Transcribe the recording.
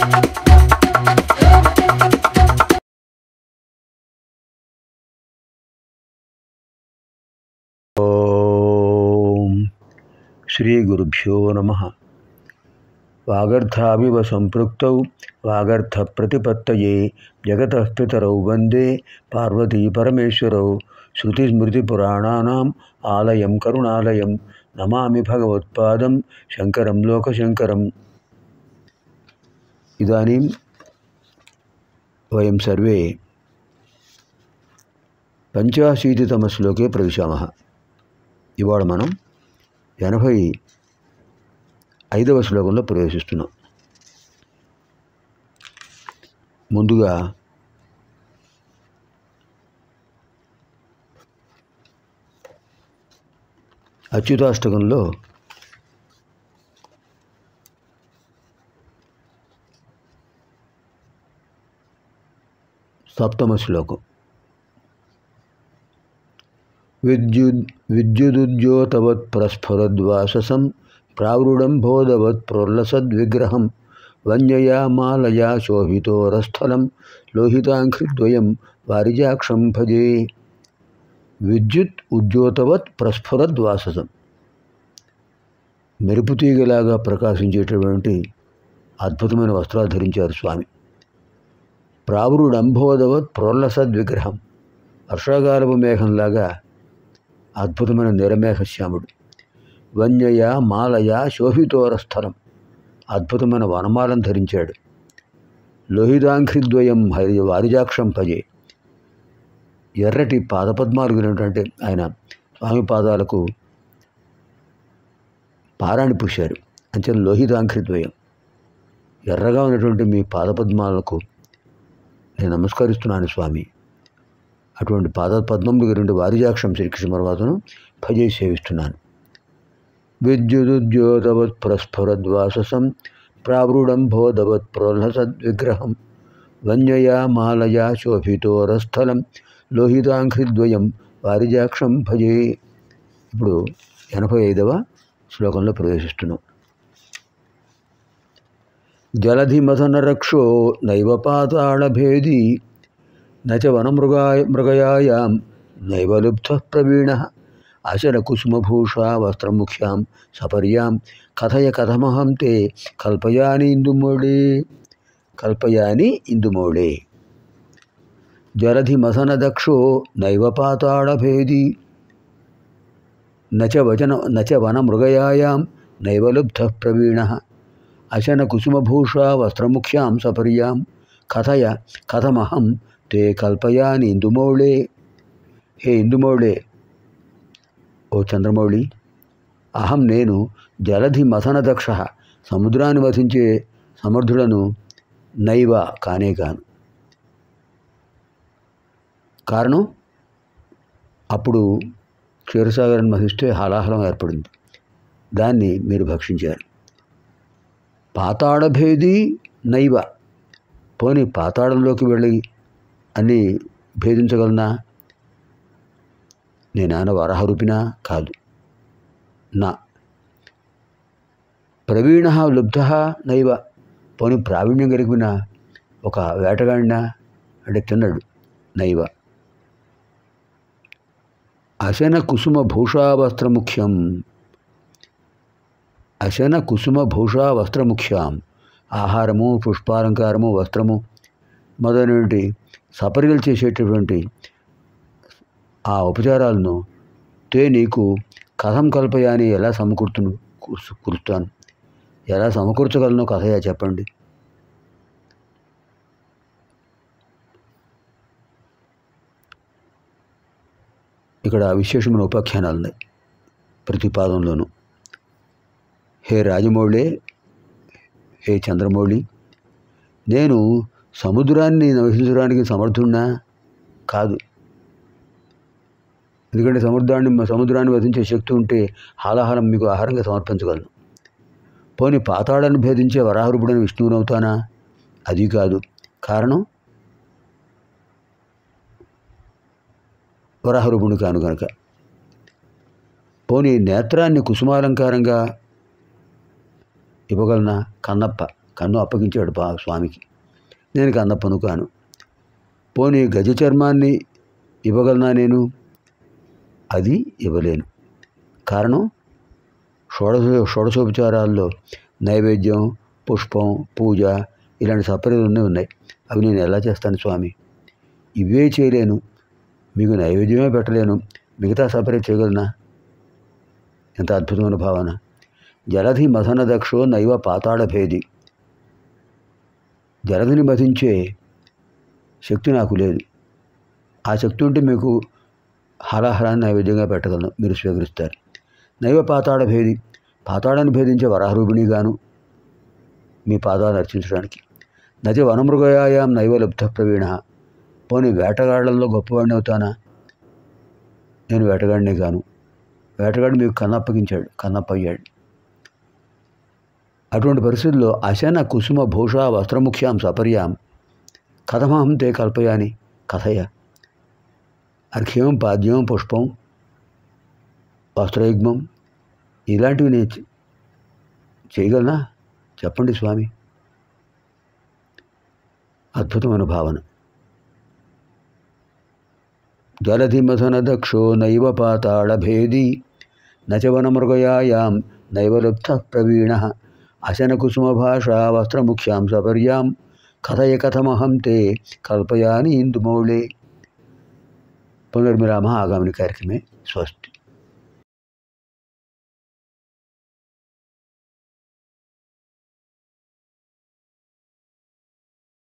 ఓం శ్రీ గురుభ్యో నమః. వాగర్థావివ సంపృక్తౌ వాగర్థ ప్రతిపత్తయే జగతః పితరౌ వందే పార్వతీ పరమేశ్వరౌ. శృతిస్మృతిపురాణానాం ఆలయం కరుణాలయం నమామి భగవత్పాదం శంకరం లోకశంకరం. ఇదానీం వయం సర్వే పంచాశీతితమ శ్లోకే ప్రవిశామః. ఇవాళ మనం 85వ శ్లోకంలో ప్రవేశిస్తున్నాం. ముందుగా అచ్యుతాష్టకంలో సప్తమ శ్లోకం. విద్యుదుద్యోతవత్ ప్రస్ఫురద్వాససం ప్రావృడంబోధవత్ ప్రోల్లసద్విగ్రహం వన్యయా మాలయా శోభితోరస్థలం లోహితాంఘ్రిద్వయం వారిజాక్షం భజే. విద్యుత్ ఉద్యోతవత్ ప్రస్ఫురద్వాససం, మెరుపుతీగలాగా ప్రకాశించేటటువంటి అద్భుతమైన వస్త్రాలు ధరించారు స్వామి. ప్రావృడంబోధవత్ ప్రోల్లసద్విగ్రహం, వర్షాకాలపు మేఘంలాగా అద్భుతమైన నిరమేఘశ్యాముడు. వన్యయ మాలయ శోభితోరస్థలం, అద్భుతమైన వనమాలను ధరించాడు. లోహితాంఘ్రిద్వయం వారిజాక్షం భజే, ఎర్రటి పాదపద్మాలు కలిగినటువంటి ఆయన స్వామి పాదాలకు పారాణి పూశారు. అంతే లోహితాంఘ్రిద్వయం, ఎర్రగా ఉన్నటువంటి మీ పాదపద్మాలకు నేను నమస్కరిస్తున్నాను స్వామి. అటువంటి పాదపద్మములు రెండు వారిజాక్షం శ్రీకృష్ణ పరమాత్మను భజే సేవిస్తున్నాను. విద్యుదుద్యోతవత్ ప్రస్ఫురద్వాససం ప్రావృడంబోధవత్ ప్రోల్లసద్విగ్రహం వన్యయా మాలయా శోభితోరస్థలం లోహితాంఘ్రిద్వయం వారిజాక్షం భజే. ఇప్పుడు 85వ శ్లోకంలో ప్రవేశిస్తున్నాం. జలధిమథనరక్షో నైవ పాతాళభేదీ నచ వనమృగయాయాం నైవ లుబ్ధః ప్రవీణః అశరకుసుమభూషా వస్త్రముఖ్యాం సపర్యాం కథయ కథమహం తే కల్పయాని ఇందుమోళే. జలధిమథనదక్షో నైవ పాతాళభేదీ నచ వనమృగయాయాం నైవ లుబ్ధః ప్రవీణః అశనకుసుమభూషా వస్త్రముఖ్యాం సపర్యాం కథయ కథమహం తే కల్పయాని ఇందుమౌళే. హే ఇందుమౌళే, ఓ చంద్రమౌళి, అహం నేను జలధి మథనదక్ష, సముద్రాన్ని వధించే సమర్థులను నైవ కానే కాను. కారణం, అప్పుడు క్షీరసాగరాన్ని మధిస్తే హాలాహలం ఏర్పడింది, దాన్ని మీరు భక్షించారు. పాతాళభేదీ నైవ, పోనీ పాతాళంలోకి వెళ్ళి అన్నీ భేదించగలనా? నేనాన వరాహరూపినా? కాదు. నా ప్రవీణ లుబ్ధ నైవ, పోనీ ప్రావీణ్యం కలిగిన ఒక వేటగాడినా అంటే తిన్నాడు. నైవ అశన కుసుమ భూషావస్త్రముఖ్యం, అశన కుసుమ భూషా వస్త్రముఖ్యాం, ఆహారము, పుష్పాలంకారము, వస్త్రము మొదలైనటువంటి సపర్యలు చేసేటటువంటి ఆ ఉపచారాలను తే నీకు కథం కల్పయాని ఎలా కురుస్తాను, ఎలా సమకూర్చగలను కథయా చెప్పండి. ఇక్కడ విశేషమైన ఉపాఖ్యానాలు ఉన్నాయి ప్రతి పాదంలోనూ. హే రాజమౌళే, హే చంద్రమౌళి, నేను సముద్రాన్ని నివసించడానికి సమర్థున్నా? కాదు. ఎందుకంటే సముద్రాన్ని వధించే శక్తి ఉంటే హాలాహలం మీకు ఆహారంగా సమర్పించగలను. పోనీ పాతాళాన్ని భేదించే వరాహరూపుడని విష్ణువునవుతానా? అది కాదు. కారణం, వరాహరూపుణ్ణి కాను కనుక. పోనీ నేత్రాన్ని కుసుమాలంకారంగా ఇవ్వగలనా? కన్నప్ప కన్ను అప్పగించాడు స్వామికి. నేను కన్నప్పను కాను. పోనీ గజ చర్మాన్ని ఇవ్వగలనా నేను? అది ఇవ్వలేను. కారణం షోడశోపచారాల్లో నైవేద్యం, పుష్పం, పూజ ఇలాంటి సపర్యలు ఉన్నాయి. అవి నేను ఎలా చేస్తాను స్వామి? ఇవే చేయలేను, మీకు నైవేద్యమే పెట్టలేను, మిగతా సపర్య చేయగలనా? ఎంత అద్భుతమైన భావన. జలధి మథన దక్షో నైవ పాతాళ భేది. జలధిని మధించే శక్తి నాకు లేదు. ఆ శక్తి ఉంటే మీకు హాలాహలాన్ని నైవేద్యంగా పెట్టగలను, మీరు స్వీకరిస్తారు. నైవ పాతాళ భేది, పాతాళాన్ని భేదించే వరాహరూపిణిగాను మీ పాదాలు అర్చించడానికి. నచ వనమృగయాయాం నైవ లబ్ధ ప్రవీణ. పోనీ వేటగాళ్లలో గొప్పవాడిని అవుతానా? నేను వేటగాడినే కాను. వేటగాడు మీకు కన్నప్పగించాడు, కన్నప్పయ్యాడు. అటువంటి పరిస్థితుల్లో అశన కుసుమ భూషా వస్త్రముఖ్యాం సపర్యాం కథమహం తే కల్పయాని కథయ. అర్ఘ్యం, పాద్యం, పుష్పం, వస్త్రయుగ్మం ఇలాంటివి నేను చేయగలనా? చెప్పండి స్వామి. అద్భుతమైన భావన. జలధిమథన దక్షో నైవ పాతాళ భేది నచ వనమృగయాయాం నైవ లుప్త ప్రవీణ అశన కుసుమ భాషా వస్త్రముఖ్యాం సపర్యాం కథయ కథమహం తే కల్పయాని ఇందుమౌళే. పునర్మిలామः ఆగామిని కార్యక్రమే. స్వస్తి.